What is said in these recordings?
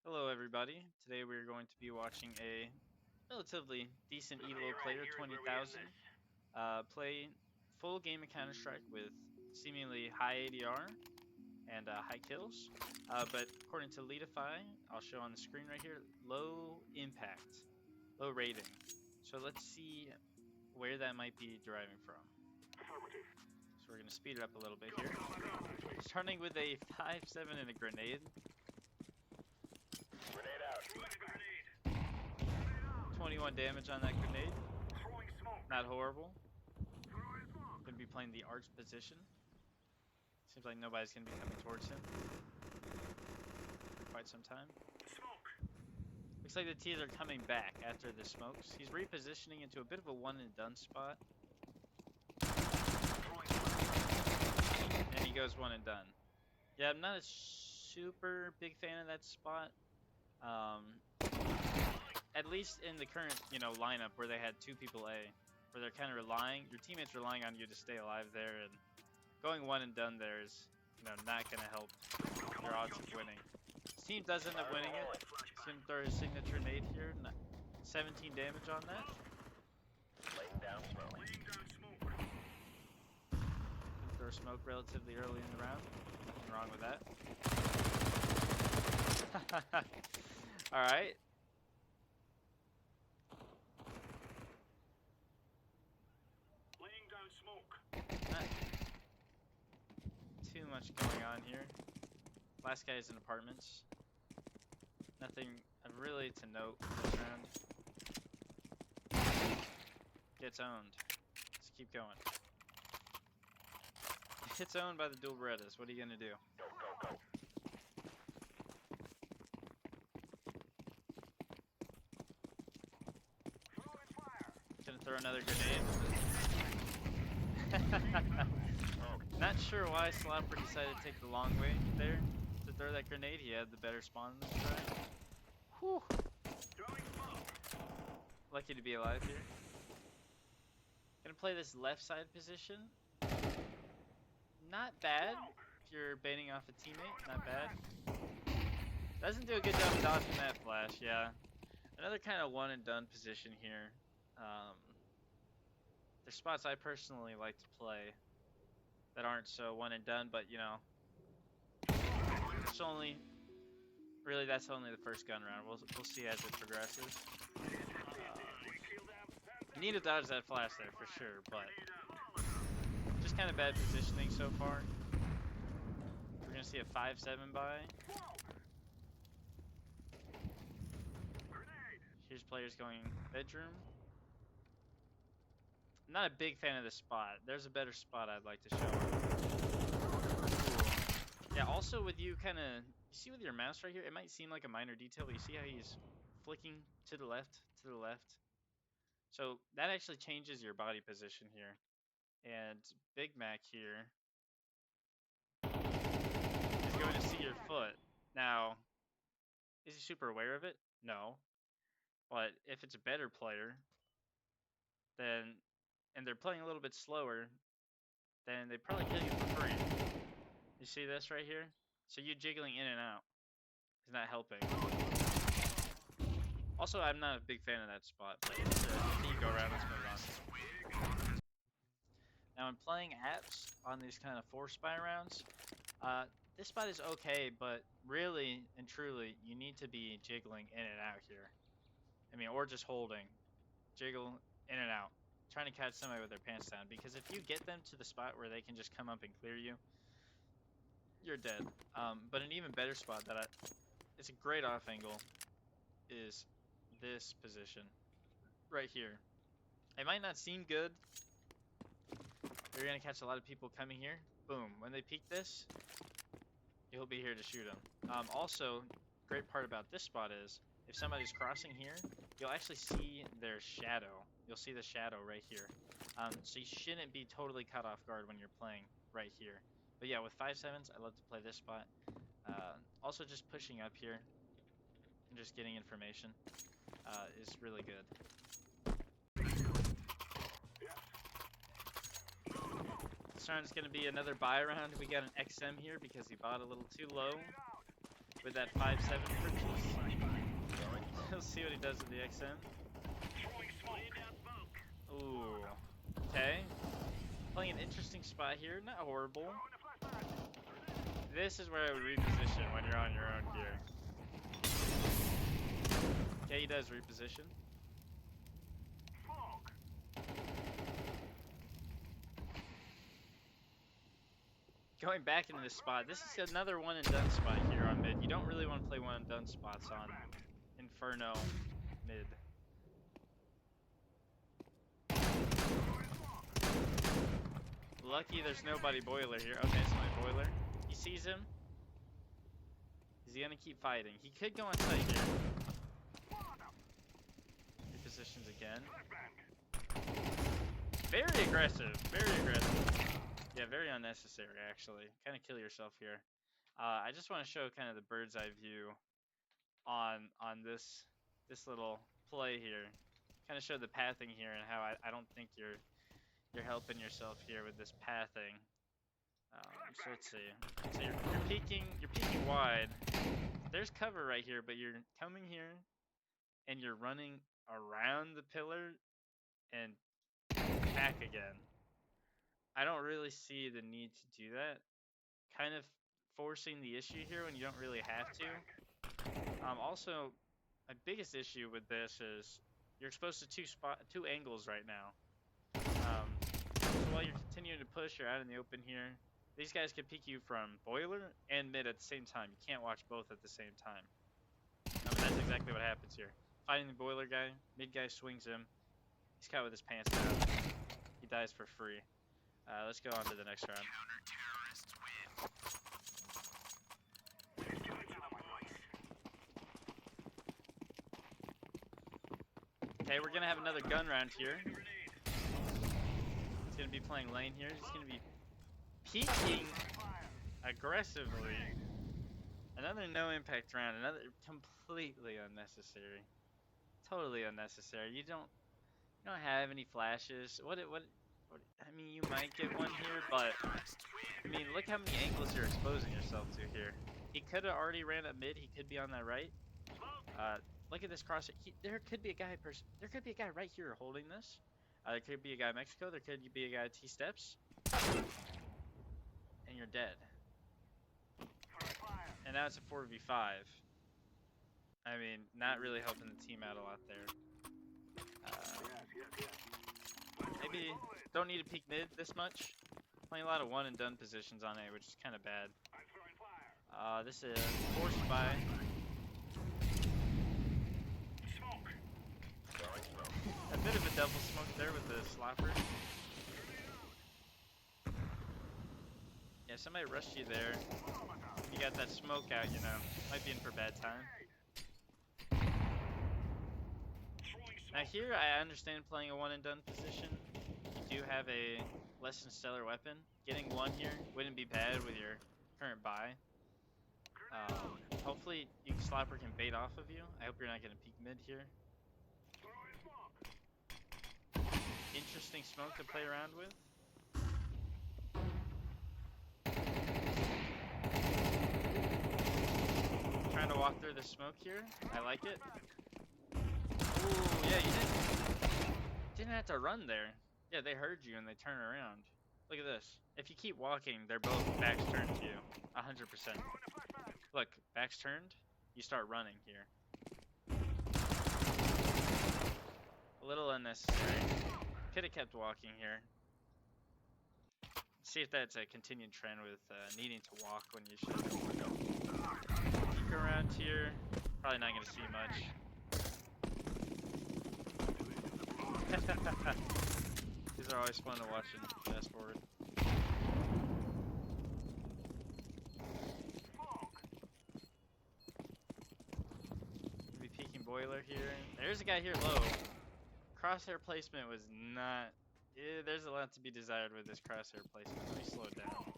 Hello everybody, today we're going to be watching a relatively decent ELO player, 20,000, play full game of Counter-Strike with seemingly high ADR and high kills, but according to Leadify, I'll show on the screen right here, low impact, low rating. So let's see where that might be deriving from. So we're going to speed it up a little bit here. Starting with a 5-7 and a grenade. 21 damage on that grenade. Not horrible. Gonna be playing the arch position. Seems like nobody's gonna be coming towards him for quite some time. Looks like the T's are coming back after the smokes. He's repositioning into a bit of a one and done spot. And he goes one and done. Yeah, I'm not a super big fan of that spot. At least in the current, lineup where they had two people A, where they're kind of relying, your teammates relying on you to stay alive there, and going one and done there is, not going to help your odds of winning. His team does end up winning it. He's going to throw his signature nade here, 17 damage on that. Throw smoke relatively early in the round. Nothing wrong with that. Alright. Not too much going on here. Last guy is in apartments. Nothing really to note this round. Gets owned. Let's keep going. Gets owned by the dual Berettas. What are you gonna do? Gonna throw another grenade. Not sure why Slopper decided to take the long way there to throw that grenade. He had the better spawn in this try. Whew. Lucky to be alive here. Gonna play this left side position. Not bad if you're baiting off a teammate. Not bad. Doesn't do a good job of dodging that flash. Yeah. Another kind of one and done position here. There's spots I personally like to play that aren't so one and done, but it's only really that's only the first gun round. We'll see as it progresses. You need to dodge that flash there for sure, but just kind of bad positioning so far. We're gonna see a 5-7 buy. Here's players going bedroom. I'm not a big fan of this spot. There's a better spot I'd like to show. Yeah, also with you you see with your mouse right here, it might seem like a minor detail, but you see how he's flicking to the left, So that actually changes your body position here. And Big Mac here is going to see your foot. Now, is he super aware of it? No. But if it's a better player, then and they're playing a little bit slower, then they probably kill you for free. You see this right here? So you jiggling in and out is not helping. Also, I'm not a big fan of that spot, but it's a go around. Let's move on. Now, I'm playing apps on these kind of 4 spy rounds. This spot is okay, but really and truly, you need to be jiggling in and out here. Or just holding. Jiggle in and out. Trying to catch somebody with their pants down, because if you get them to the spot where they can just come up and clear you, you're dead. But an even better spot it's a great off angle is this position right here. It might not seem good. You're gonna catch a lot of people coming here. Boom. When they peek this, you'll be here to shoot them. Also, great part about this spot is if somebody's crossing here, you'll actually see their shadow. You'll see the shadow right here. So you shouldn't be totally caught off guard when you're playing right here. But yeah, with 5-7s, I love to play this spot. Also, just pushing up here and just getting information is really good. This round is going to be another buy round. We got an XM here because he bought a little too low. with that 5.7 purchase. We'll see what he does with the XM. Ooh. Okay. Playing an interesting spot here. Not horrible. This is where I would reposition when you're on your own gear. Okay, he does reposition. Going back into this spot, this is another one and done spot here on mid. You don't really want to play one and done spots on Inferno mid. Lucky there's nobody boiler here. Okay, it's my boiler. He sees him. Is he gonna keep fighting? He could go on site here. Repositions again. Very aggressive. Very aggressive. Yeah, very unnecessary actually. Kind of kill yourself here. I just want to show kind of the bird's eye view on this little play here. Kind of show the pathing here and how I don't think you're helping yourself here with this pathing. So let's see. So you're peeking wide. There's cover right here, but you're coming here and you're running around the pillar and back again. I don't really see the need to do that. Kind of forcing the issue here when you don't really have to. Also, my biggest issue with this is you're exposed to two angles right now. So while you're continuing to push, you're out in the open here. These guys can peek you from boiler and mid at the same time. You can't watch both at the same time. That's exactly what happens here. Fighting the boiler guy, mid guy swings him. He's caught with his pants down. He dies for free. Let's go on to the next round. Okay, we're gonna have another gun round here. He's gonna be playing lane here. He's gonna be peeking aggressively. Another no impact round. Another completely unnecessary. Totally unnecessary. You don't have any flashes. What I mean, you might get one here, but I mean, look how many angles you're exposing yourself to here. He could have already ran up mid. He could be on that right. Look at this cross. There could be a guy right here holding this. There could be a guy in Mexico. There could be a guy at T steps, and you're dead. And now it's a 4v5. I mean, not really helping the team out a lot there. Maybe don't need to peek mid this much. Playing a lot of one and done positions on A, which is kind of bad. This is forced by. A bit of a double smoke there with the slapper. Yeah, somebody rushed you there. You got that smoke out, you know. Might be in for a bad time. Now here, I understand playing a one and done position. You do have a less than stellar weapon. Getting one here wouldn't be bad with your current buy. Hopefully, slapper can bait off of you. I hope you're not going to peek mid here. Interesting smoke to play around with. Trying to walk through the smoke here. I like it. Ooh, yeah, you didn't have to run there. Yeah, they heard you and they turn around. Look at this. If you keep walking, they're both backs turned to you. 100%. Look, backs turned, you start running here. A little unnecessary. Could have kept walking here. See if that's a continued trend with needing to walk when you should. Peek around here. Probably not going to see much. These are always fun to watch and fast forward. Be peeking boiler here. There's a guy here low. Crosshair placement was not. There's a lot to be desired with this crosshair placement. Let me slow it down.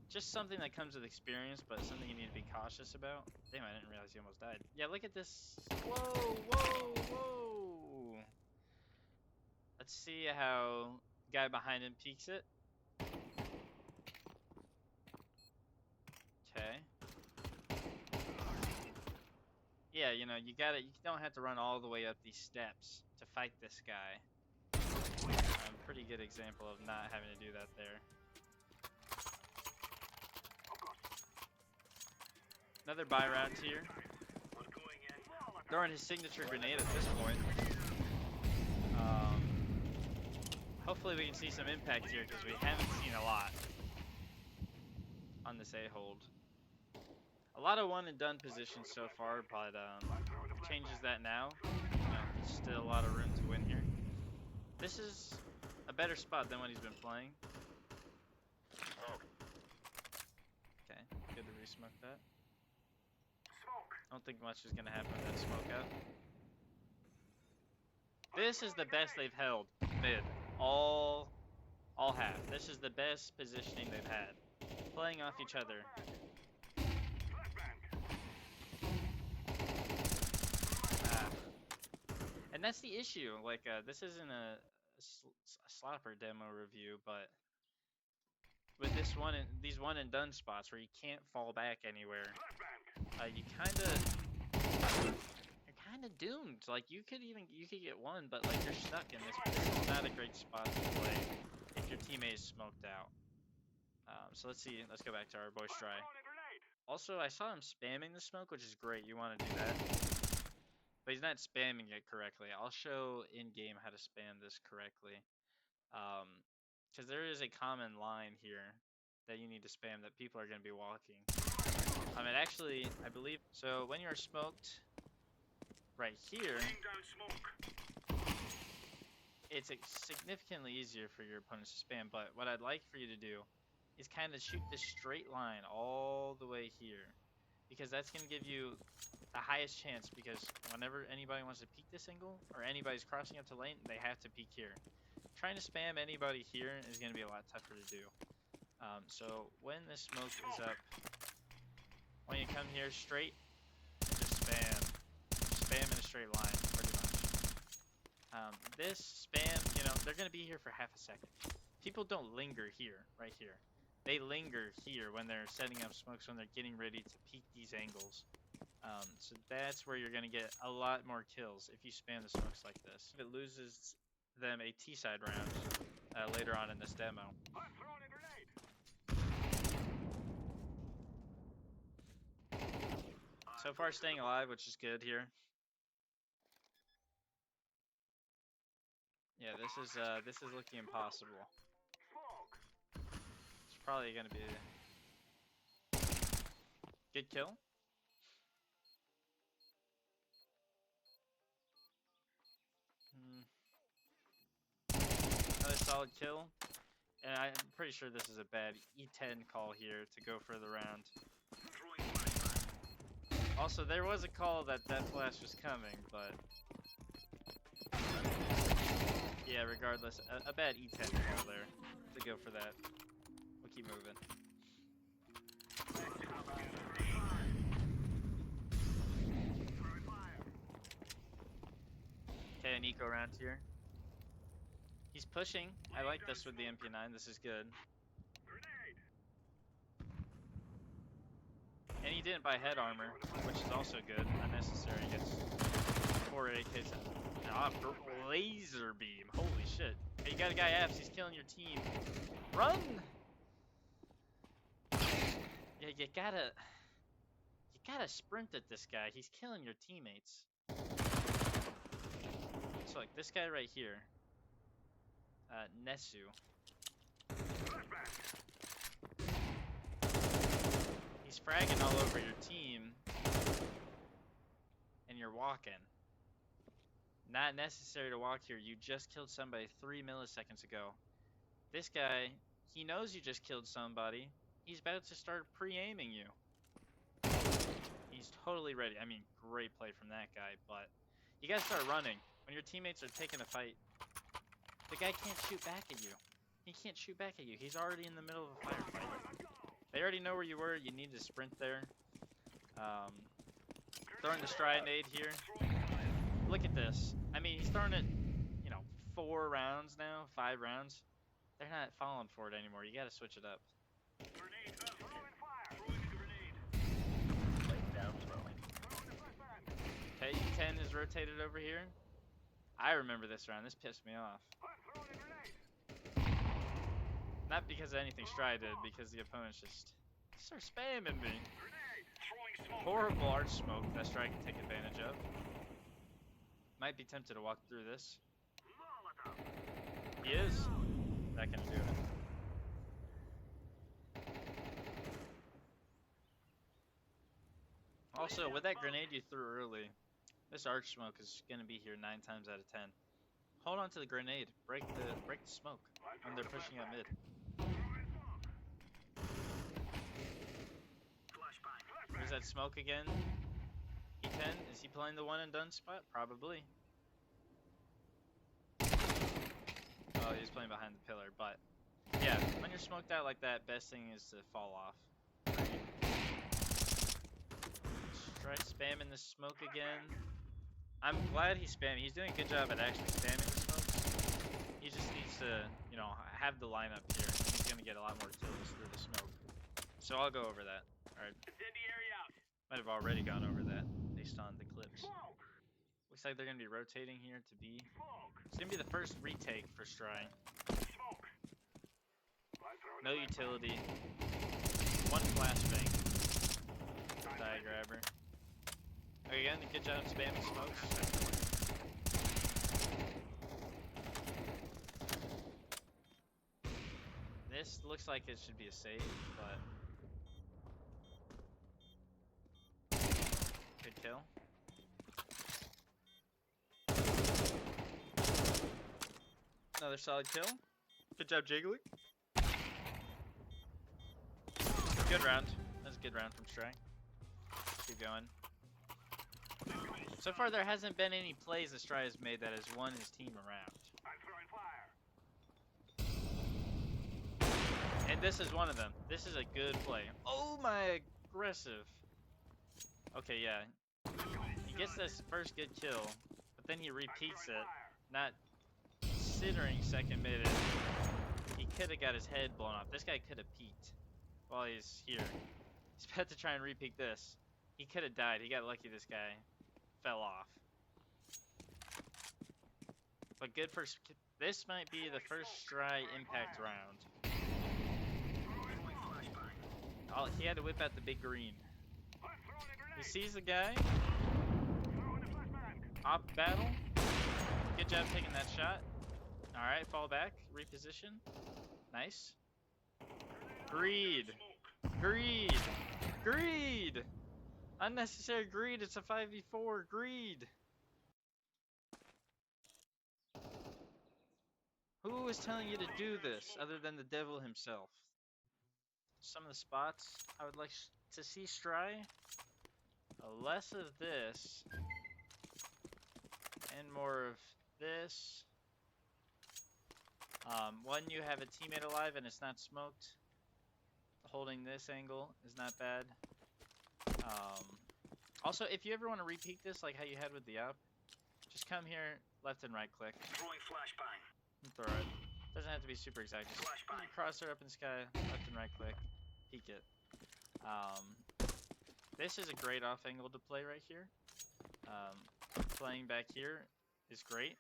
Just something that comes with experience, but something you need to be cautious about. Damn, I didn't realize he almost died. Yeah, look at this. Whoa, whoa, whoa. Let's see how the guy behind him peeks it. Okay. Yeah, you know, you don't have to run all the way up these steps to fight this guy. Pretty good example of not having to do that there. Another buy round here. Throwing his signature grenade at this point. Hopefully we can see some impact here because we haven't seen a lot on this A-hold. A lot of one and done positions so far, but changes that now. You know, there's still a lot of room to win here. This is a better spot than what he's been playing. Okay, good to re-smoke that. I don't think much is gonna happen with that smoke out. This is the best they've held mid all half. This is the best positioning they've had, playing off each other. And that's the issue. Like, this isn't a slapper demo review, but with these one and done spots where you can't fall back anywhere, you're kind of doomed. Like, you could get one, but like you're stuck in this. This is not a great spot to play if your teammate is smoked out. So let's see. Let's go back to our boy Stry. Also, I saw him spamming the smoke, which is great. You want to do that. But he's not spamming it correctly. I'll show in-game how to spam this correctly. Because there is a common line here that you need to spam that people are going to be walking. Actually, I believe... So, when you're smoked right here, it's significantly easier for your opponents to spam. But what I'd like for you to do is kind of shoot this straight line all the way here. Because that's going to give you the highest chance, because whenever anybody wants to peek this angle, or anybody's crossing up to lane, they have to peek here. Trying to spam anybody here is going to be a lot tougher to do. So when this smoke is up, when you come here straight, just spam. Spam in a straight line, pretty much. This spam, you know, they're going to be here for half a second. People don't linger here, right here. They linger here when they're setting up smokes, when they're getting ready to peek these angles. So that's where you're going to get a lot more kills if you spam the smokes like this. It loses them a T-side round later on in this demo. So far staying alive, which is good here. Yeah, this is looking impossible. It's probably going to be a good kill. Another solid kill. And I'm pretty sure this is a bad E10 call here to go for the round. Also, there was a call that flash was coming, but... Yeah, regardless, a bad E10 call there to go for that. We'll keep moving. Okay, an eco round here. He's pushing. I like this with the MP9. This is good. And he didn't buy head armor, which is also good. Unnecessary. He gets 4 AKs. Laser beam. Holy shit. Hey, you got a guy abs. He's killing your team. Run! Yeah, you gotta sprint at this guy. He's killing your teammates. So like this guy right here. Nesu. He's fragging all over your team, and you're walking. Not necessary to walk here. You just killed somebody 3 milliseconds ago. This guy, he knows you just killed somebody. He's about to start pre-aiming you. He's totally ready. I mean, great play from that guy, but you gotta start running. When your teammates are taking a fight, the guy can't shoot back at you. He can't shoot back at you. He's already in the middle of a firefight. They already know where you were. You need to sprint there. Throwing the Stry nade here. Look at this. I mean, he's throwing it, 4 rounds now, 5 rounds. They're not falling for it anymore. You gotta switch it up. E10 is rotated over here. I remember this round. This pissed me off. Not because of anything Stry did, because the opponents just start spamming me. Horrible arch smoke that Stry can take advantage of. Might be tempted to walk through this. He is. That can do it. Also, with that grenade you threw early, this arch smoke is gonna be here 9 times out of 10. Hold on to the grenade. Break the smoke when they're pushing up mid. There's that smoke again. E10, is he playing the one and done spot? Probably. Oh, he's playing behind the pillar, but yeah, when you're smoked out like that, best thing is to fall off. Try spamming the smoke again. I'm glad he's spamming. He's doing a good job at actually spamming the smokes. He just needs to, you know, have the lineup here. He's gonna get a lot more kills through the smoke. So I'll go over that. Alright. Might have already gone over that based on the clips. Looks like they're gonna be rotating here to B. It's gonna be the first retake for Stry. No utility. One flashbang. Die grabber. Again, good job spamming smokes. This looks like it should be a save, but good kill. Another solid kill. Good job jiggling. Good round. That was a good round from Stry. Keep going. So far, there hasn't been any plays that Stry has made that has won his team around. And this is one of them. This is a good play. Oh my, aggressive. Okay, yeah. He gets this first good kill, but then he repeats it. Not considering second mid, he could have got his head blown off. This guy could have peeked while he's here. He's about to try and repeat this. He could have died. He got lucky this guy fell off. But good for... This might be the first Stry impact round. Oh, he had to whip out the big green. He sees the guy. Op battle. Good job taking that shot. Alright, fall back. Reposition. Nice. Greed. Greed. Greed! Unnecessary greed. It's a 5v4. Greed. Who is telling you to do this other than the devil himself? Some of the spots I would like to see Stry. Less of this and more of this. One, you have a teammate alive and it's not smoked. Holding this angle is not bad. Also, if you ever want to repeat this like how you had with the up, just come here, left and right click. And throw it. Doesn't have to be super exact. Just crosshair up in the sky, left and right click, peek it. This is a great off angle to play right here. Playing back here is great.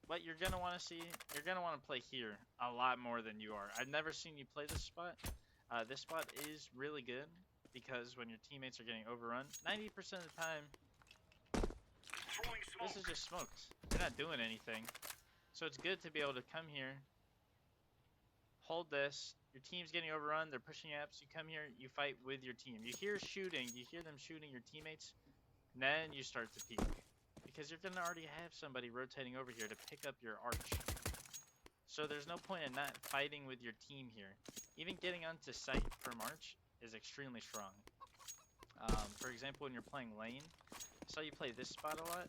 What you're gonna want to see, you're gonna want to play here a lot more than you are. I've never seen you play this spot. This spot is really good because when your teammates are getting overrun, 90% of the time, this is just smoked. You're not doing anything. So it's good to be able to come here, hold this, your team's getting overrun, they're pushing apps, you come here, you fight with your team. You hear shooting, you hear them shooting your teammates, and then you start to peek. Because you're going to already have somebody rotating over here to pick up your arch. So there's no point in not fighting with your team here. Even getting onto sight from arch is extremely strong. For example, when you're playing lane, I saw you play this spot a lot,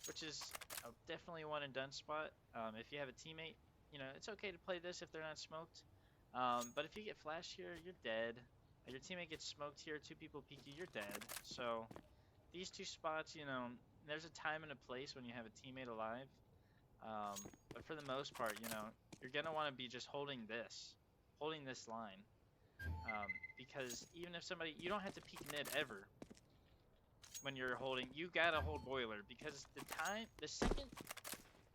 which is definitely a one and done spot. If you have a teammate, you know, it's okay to play this if they're not smoked. But if you get flashed here, you're dead. Your teammate gets smoked here, 2 people peek you, you're dead. So these 2 spots, you know, there's a time and a place when you have a teammate alive. But for the most part, you know, you're going to want to be just holding this line. Because even if somebody, you don't have to peek mid ever. when you're holding, you gotta hold boiler, because the second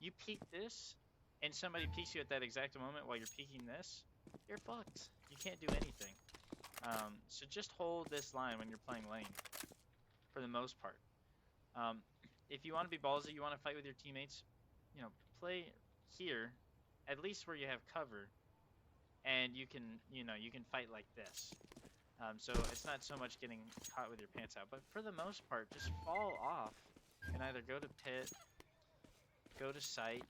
you peek this, and somebody peeks you at that exact moment while you're peeking this, you're fucked. You can't do anything. So just hold this line when you're playing lane, for the most part. If you want to be ballsy, you want to fight with your teammates, you know, play here, at least where you have cover, and you can, you know, you can fight like this. So it's not so much getting caught with your pants out, but for the most part, just fall off and either go to pit, go to site.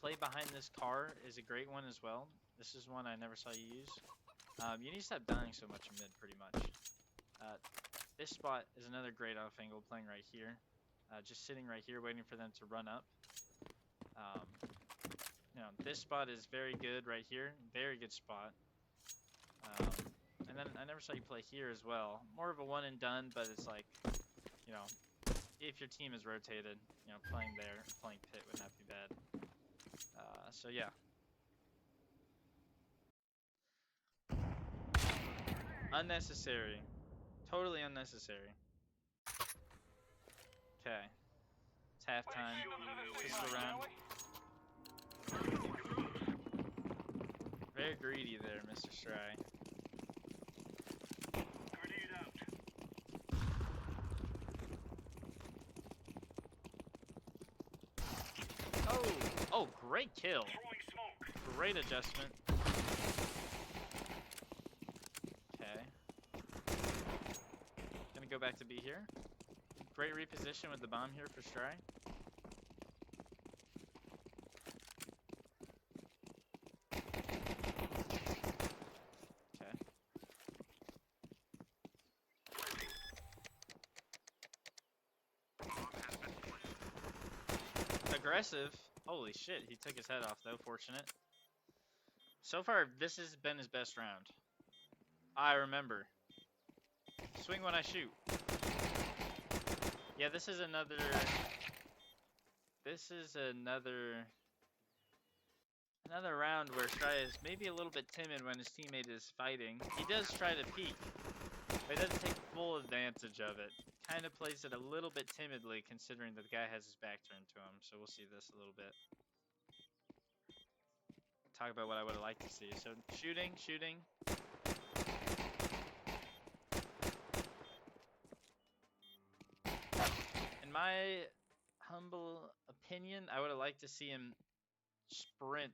Play behind this car is a great one as well. This is one I never saw you use. You need to stop dying so much in mid, pretty much. This spot is another great off angle, playing right here. Just sitting right here, waiting for them to run up. You know, this spot is very good right here. Very good spot. And then I never saw you play here as well. More of a one and done, but it's like, you know, if your team is rotated, you know, playing there, playing pit would not be bad. So yeah. Unnecessary. Totally unnecessary. Okay. It's halftime. Pistol round. Very greedy there, Mr. Stry. Oh, great kill. Great adjustment. Okay. Gonna go back to B here. Great reposition with the bomb here for Stry. Okay. Aggressive. Holy shit, he took his head off though, fortunate. So far, this has been his best round. I remember. Swing when I shoot. Yeah, this is another round where Stry is maybe a little bit timid when his teammate is fighting. He does try to peek, but he doesn't take full advantage of it. Kind of plays it a little bit timidly, considering that the guy has his back turned to him. So we'll see this a little bit. Talk about what I would have liked to see. So shooting. In my humble opinion, I would have liked to see him sprint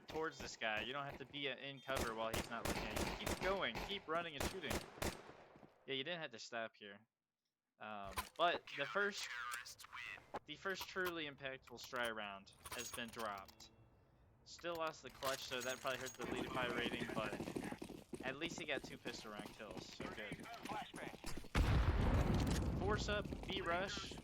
towards this guy. You don't have to be in cover while he's not looking at you. Keep going, keep running and shooting. Yeah, you didn't have to stop here. But the first truly impactful Stry round has been dropped. Still lost the clutch, so that probably hurt the Leadify rating, but at least he got 2 pistol round kills, so good. Force up, B rush.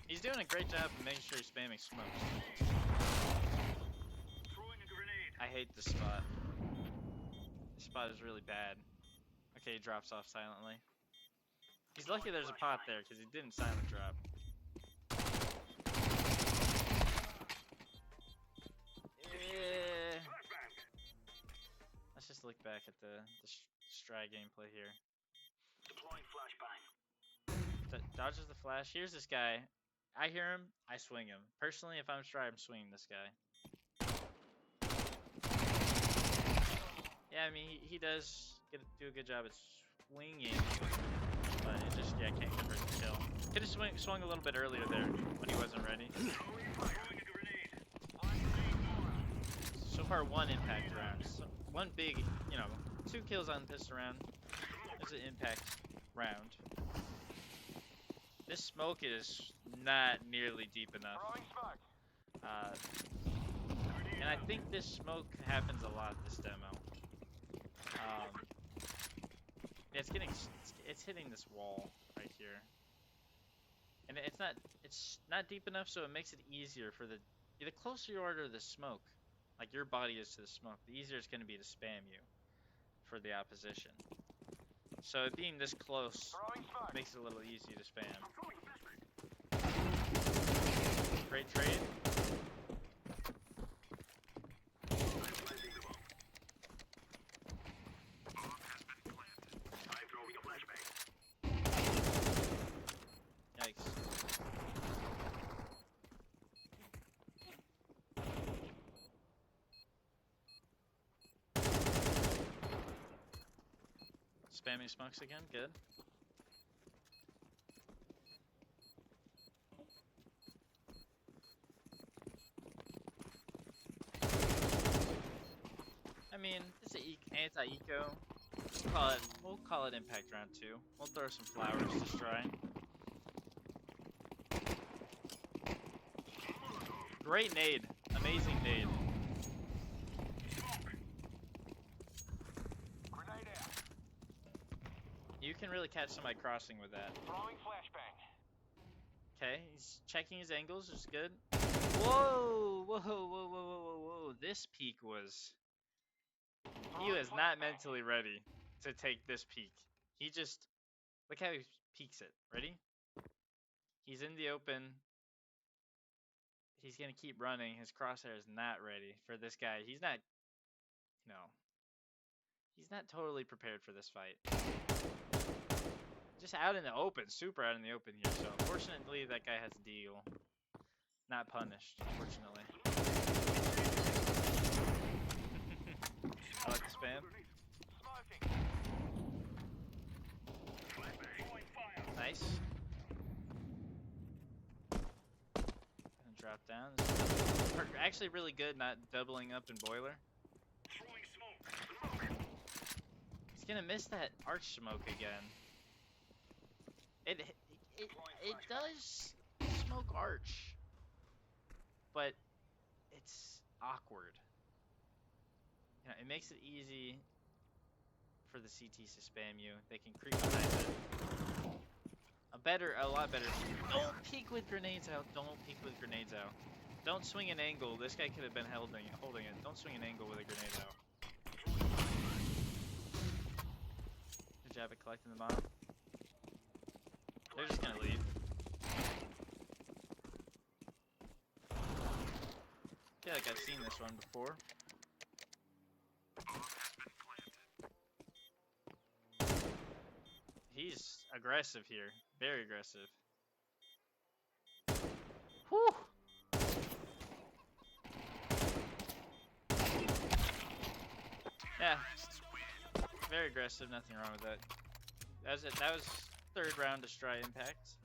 He's doing a great job of making sure he's spamming smokes. I hate this spot. This spot is really bad. Okay, he drops off silently. He's lucky there's a pot there, because he didn't silent drop. Let's just look back at the Stry gameplay here. Dodges the flash. Here's this guy. I hear him, I swing him. Personally, if I'm Stry, I'm swinging this guy. Yeah, I mean, he does do a good job at swinging, but it just, yeah, can't convert the kill. Could have swung a little bit earlier there when he wasn't ready. So far, 1 impact round. So, 1 big, you know, 2 kills on this round. This is an impact round. This smoke is not nearly deep enough. And I think this smoke happens a lot this demo. It's hitting this wall right here. And it's not deep enough, so it makes it easier for the closer you are to the smoke, like your body is to the smoke, the easier it's going to be to spam you for the opposition. So it being this close makes it a little easy to spam. Great trade. Yikes. Spamming smokes again, good. I mean, it's an anti-eco. We'll call it impact round 2. We'll throw some flowers to Stry. Great nade. Amazing nade. You can really catch somebody crossing with that. Okay, he's checking his angles, which is good. Whoa! Whoa, whoa, whoa, whoa, whoa, whoa. This peak was... He was not mentally ready to take this peak. He just... Look how he peeks it. Ready? He's in the open. He's going to keep running. His crosshair is not ready for this guy. He's not... No. He's not totally prepared for this fight. Just out in the open. Super out in the open here. So, fortunately, that guy has a deal. Not punished, fortunately. I like the spam. Nice. Gonna drop down. Actually really good not doubling up in boiler. He's gonna miss that arch smoke again. It does smoke arch, but it's awkward. You know, it makes it easy for the CTs to spam you. They can creep behind it. A lot better. Don't peek with grenades out. Don't peek with grenades out. Don't swing an angle. This guy could have been holding it. Don't swing an angle with a grenade out. Good job at collecting the bomb. They're just gonna leave. I feel like I've seen this one before. He's aggressive here. Very aggressive. Whew! Yeah. Very aggressive, nothing wrong with that. That was it. That was third round to Stry impact.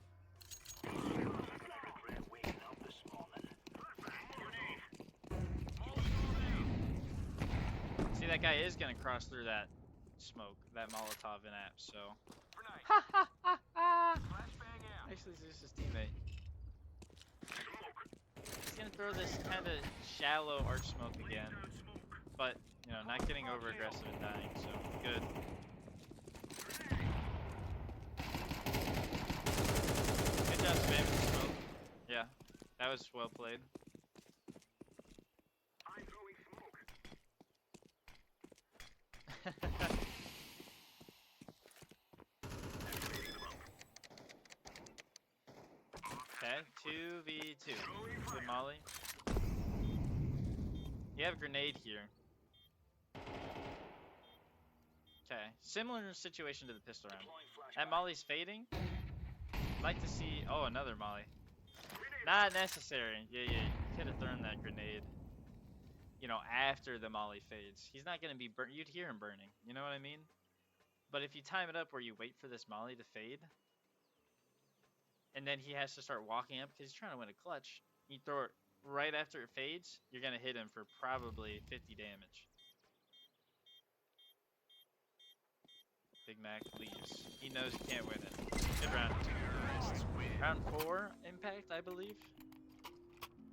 See, that guy is gonna cross through that smoke, that Molotov in app, so. Ha ha ha ha! Actually, it's just his teammate. He's gonna throw this kind of shallow arch smoke again, but, you know, not getting over aggressive and dying, so good. Good job spamming the smoke. Yeah, that was well played. Okay, 2v2 with Molly. You have a grenade here. Okay, similar situation to the pistol round. That Molly's fading. I'd like to see... Oh, another Molly. Not necessary. Yeah, you could have thrown that grenade, you know, after the Molly fades. He's not going to be burnt. You'd hear him burning. You know what I mean? But if you time it up where you wait for this Molly to fade, and then he has to start walking up because he's trying to win a clutch, you throw it right after it fades, you're going to hit him for probably 50 damage. Big Mac leaves. He knows he can't win it. Good round. Round 4 impact, I believe.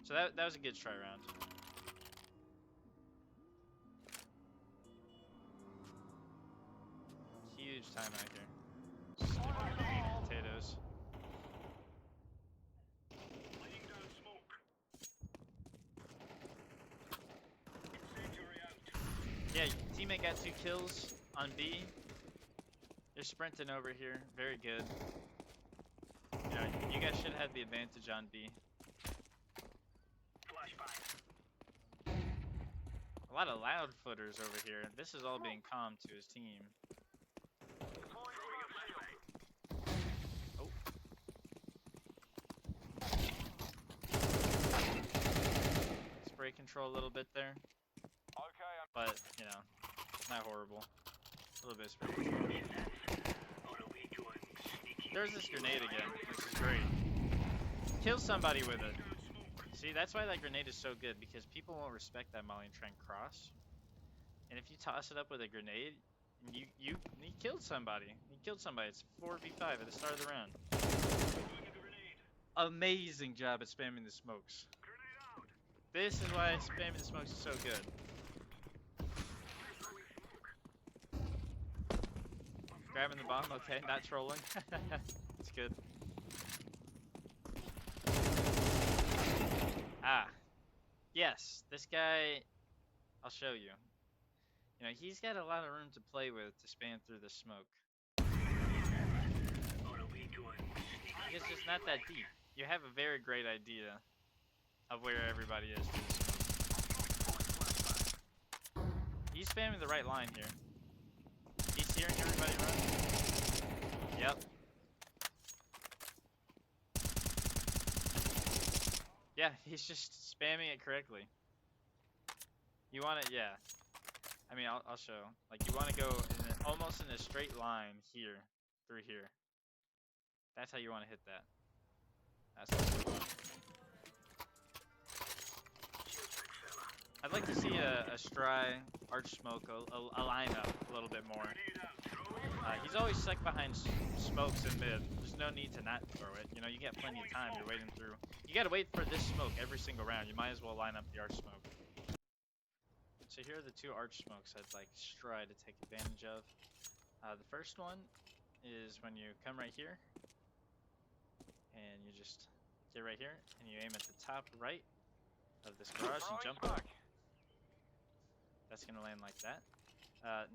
So that was a good try round. Huge timeout here. Stupid potatoes. Yeah, teammate got 2 kills on B. They're sprinting over here. Very good. You know, you guys should have the advantage on B. A lot of loud footers over here. This is all being calm to his team. Oh. Spray control a little bit there. But, you know, not horrible. A little bit of spray control. There's this grenade again, which is great. Kill somebody with it. See, that's why that grenade is so good, because people won't respect that molly and try and cross. And if you toss it up with a grenade, you killed somebody. You killed somebody. It's 4v5 at the start of the round. Amazing job at spamming the smokes. This is why spamming the smokes is so good. Grabbing the bomb, okay, not trolling. It's good. Ah. Yes, this guy, I'll show you. You know, he's got a lot of room to play with to spam through the smoke. It's just not that deep. You have a very great idea of where everybody is. He's spamming the right line here. He's hearing everybody run. Yep. Yeah, he's just spamming it correctly. You want it, yeah. I mean, I'll show. Like, you want to go almost in a straight line here, through here. That's how you want to hit that. That's what you want. I'd like to see a Stry arch smoke a lineup a little bit more. He's always stuck behind smokes in mid. There's no need to not throw it. You know, you get plenty of time. You're waiting through. You gotta wait for this smoke every single round. You might as well line up the arch smoke. So here are the two arch smokes I'd like Stry to take advantage of. The first one is when you come right here, and you just get right here, and you aim at the top right of this garage and jump up. That's gonna land like that.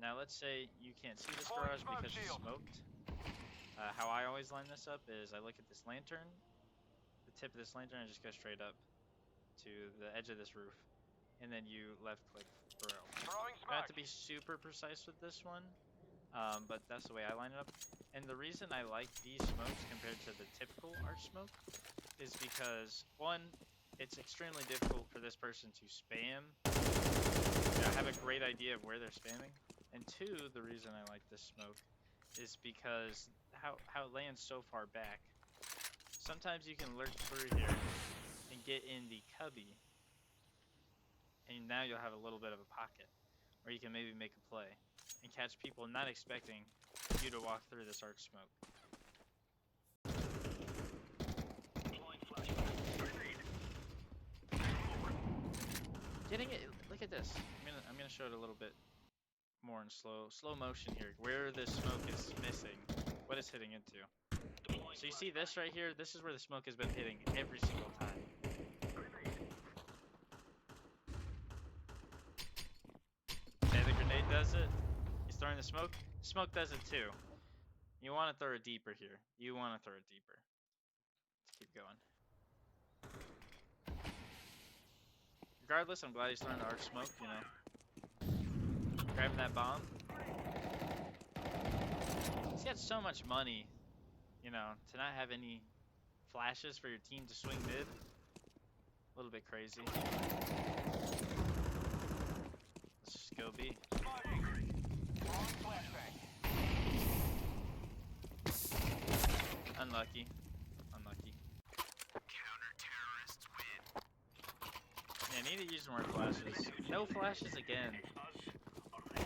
Now let's say you can't see this garage because it's smoked. How I always line this up is I look at this lantern, the tip of this lantern, and just go straight up to the edge of this roof. And then you left click throw. You don't have to be super precise with this one, but that's the way I line it up. And the reason I like these smokes compared to the typical arch smoke is because, one, it's extremely difficult for this person to spam. You know, have a great idea of where they're spamming. And two, the reason I like this smoke is because how it lands so far back. Sometimes you can lurk through here and get in the cubby, and now you'll have a little bit of a pocket where you can maybe make a play and catch people not expecting you to walk through this arch smoke. Getting it, look at this. I'm gonna show it a little bit more in slow motion here, where this smoke is missing, what it's hitting into. So you see this right here, this is where the smoke has been hitting every single time. Okay, the grenade does it. He's throwing the smoke. Smoke does it too. You want to throw it deeper here. You want to throw it deeper. Let's keep going. Regardless, I'm glad he's throwing the arch smoke, you know. Grabbing that bomb. He's got so much money, you know, to not have any flashes for your team to swing mid. A little bit crazy. Let's just go B. Unlucky. Unlucky. Counter-terrorists win. Yeah, need to use more flashes. No flashes again.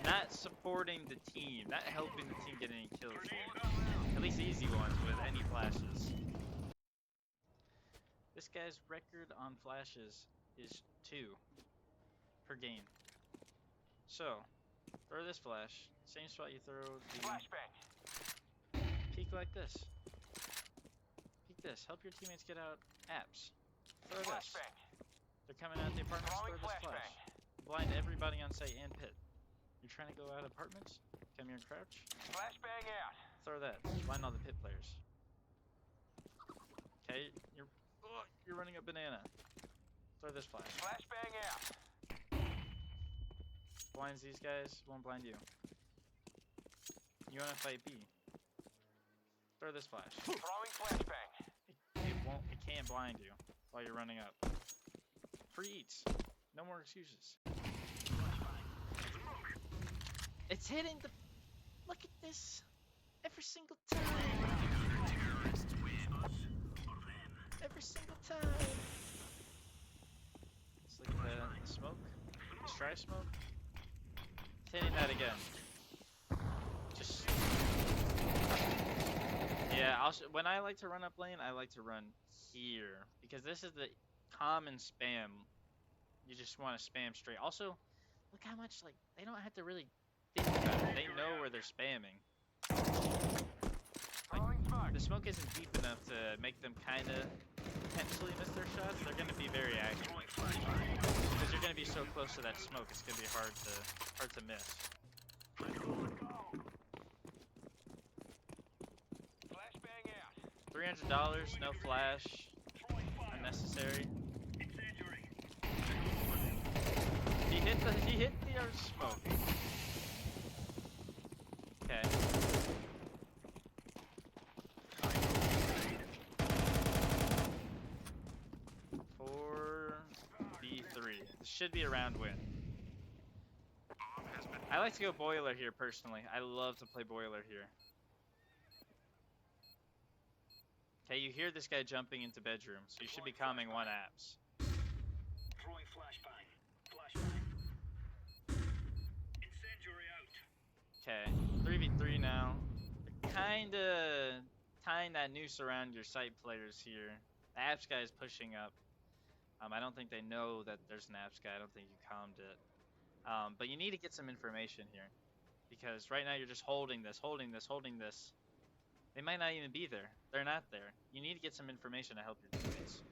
Not supporting the team. Not helping the team get any kills here. At least easy ones with any flashes. This guy's record on flashes is 2 per game. So, throw this flash. Same spot you throw the peek like this. Peek this. Help your teammates get out apps. Throw this. They're coming out the apartments, throw this flash. Blind everybody on site and pit. You're trying to go out of apartments? Come here and crouch. Flashbang out. Throw that. Just find all the pit players. Okay, you're running a banana. Throw this flash. Flashbang out. Blinds these guys, won't blind you. You wanna fight B? Throw this flash. Throwing flashbang. It can't blind you while you're running up. Free eats. No more excuses. It's hitting the. Look at this. Every single time. Every single time. Let's look at the smoke. The Stry smoke. It's hitting that again. Just. Yeah, when I like to run up lane, I like to run here. Because this is the common spam. You just want to spam straight. Also, look how much, like, they don't have to really think about it. They know where they're spamming. Like, the smoke isn't deep enough to make them kind of potentially miss their shots. They're going to be very active. Because you're going to be so close to that smoke, it's going to be hard to miss. Flashbang out. $300, no flash, unnecessary. He hit the smoke. Okay. 4v3. This should be a round win. I like to go boiler here personally. I love to play boiler here. Okay, you hear this guy jumping into bedroom, so you should be calming one apps. Throwing flashbang. Flashbang. Incendiary out. Okay, 3v3 now. They're kinda tying that noose around your site players here. The apps guy is pushing up. I don't think they know that there's an apps guy. I don't think you calmed it. But you need to get some information here. Because right now you're just holding this. They might not even be there. They're not there. You need to get some information to help your teammates.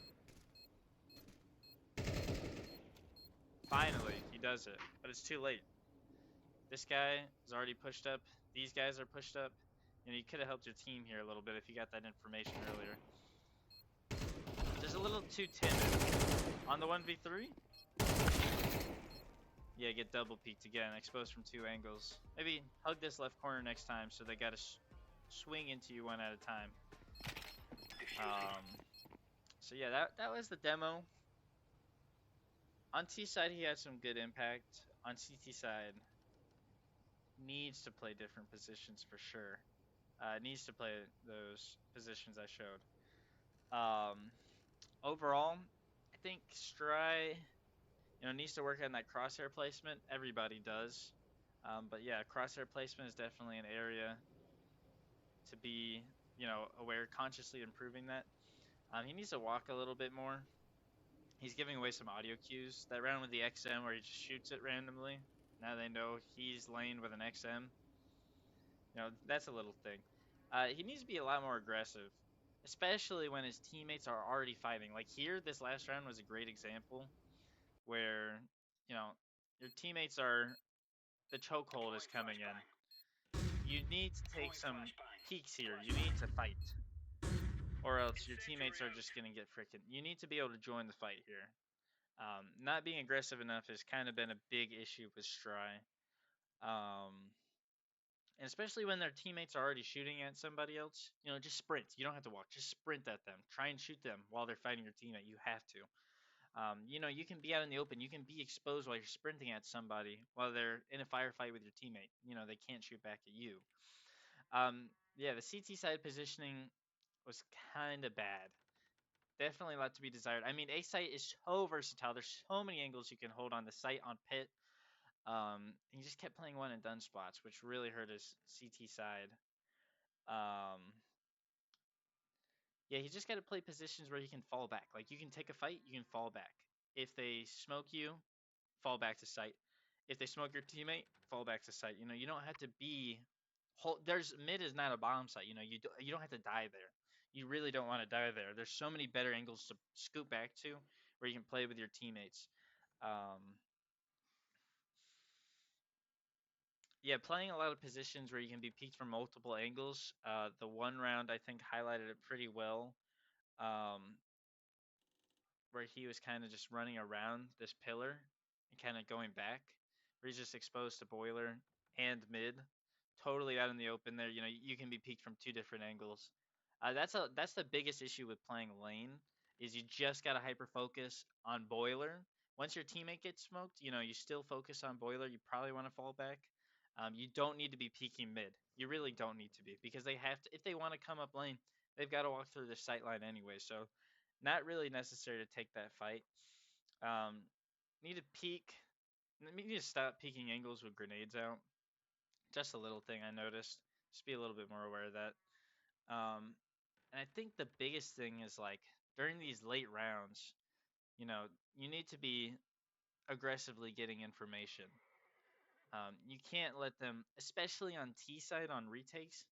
Finally, he does it. But it's too late. This guy is already pushed up. These guys are pushed up. You know, you could have helped your team here a little bit if you got that information earlier. Just a little too timid. On the 1v3? Yeah, get double peeked again. Exposed from 2 angles. Maybe hug this left corner next time so they gotta swing into you one at a time. So yeah, that was the demo. On T side, he had some good impact. On CT side, needs to play different positions for sure. Needs to play those positions I showed. Overall, I think Stry, needs to work on that crosshair placement. Everybody does. But yeah, crosshair placement is definitely an area to be, aware, consciously improving that. He needs to walk a little bit more. He's giving away some audio cues. That round with the XM where he just shoots it randomly. Now they know he's lane with an XM. That's a little thing. He needs to be a lot more aggressive, especially when his teammates are already fighting. Like here, this last round was a great example where, your teammates are, the chokehold is coming in. You need to take some peeks here. You need to fight. Or else your teammates are just going to get freaking... You need to be able to join the fight here. Not being aggressive enough has kind of been a big issue with Stry. And especially when their teammates are already shooting at somebody else, just sprint. You don't have to walk. Just sprint at them. Try and shoot them while they're fighting your teammate. You have to. You can be out in the open. You can be exposed while you're sprinting at somebody while they're in a firefight with your teammate. They can't shoot back at you. Yeah, the CT side positioning was kind of bad. Definitely a lot to be desired. I mean, A site is so versatile. There's so many angles you can hold on the site, on pit. He just kept playing one and done spots, which really hurt his CT side. Yeah, he just got to play positions where he can fall back. Like, you can take a fight, you can fall back. If they smoke you, fall back to site. If they smoke your teammate, fall back to site. You don't have to be... mid is not a bomb site. You don't have to die there. You really don't want to die there. There's so many better angles to scoop back to where you can play with your teammates. Yeah, playing a lot of positions where you can be peeked from multiple angles. The one round I think highlighted it pretty well. Um, where he was kind of just running around this pillar and kind of going back, where he's just exposed to boiler and mid, totally out in the open there. You know, you can be peeked from two different angles. That's the biggest issue with playing lane is you just gotta hyper focus on boiler. Once your teammate gets smoked, you know you still focus on boiler. You probably want to fall back. You don't need to be peeking mid. You really don't need to be because they have to if they want to come up lane, they've got to walk through the sight line anyway. So not really necessary to take that fight. Um, need to peek. Need to stop peeking angles with grenades out. Just a little thing I noticed. Just be a little bit more aware of that. And I think the biggest thing is like during these late rounds, you know, you need to be aggressively getting information. You can't let them, especially on T side on retakes,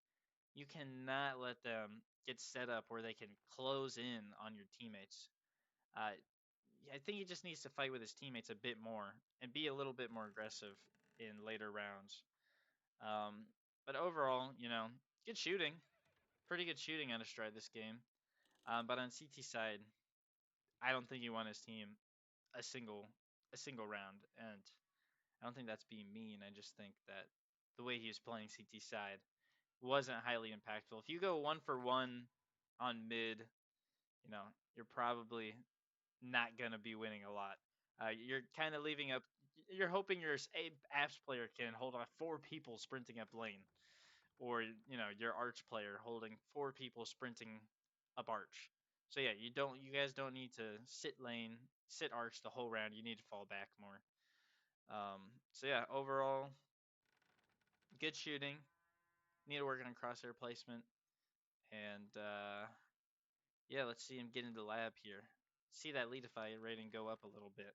you cannot let them get set up where they can close in on your teammates. I think he just needs to fight with his teammates a bit more and be a little bit more aggressive in later rounds. Um, but overall, you know, good shooting, pretty good shooting on a Stry this game. But on CT side, I don't think he won his team a single a single round, and I don't think that's being mean. I just think that the way he was playing CT side wasn't highly impactful. If you go 1 for 1 on mid, you know, you're probably not gonna be winning a lot. You're kind of leaving up. You're hoping your apps player can hold off 4 people sprinting up lane, or you know your arch player holding 4 people sprinting up arch. So yeah, you guys don't need to sit lane, sit arch the whole round. You need to fall back more. So yeah, overall, good shooting. Need to work on crosshair placement, and yeah, let's see him get into lab here. See that leadify rating go up a little bit.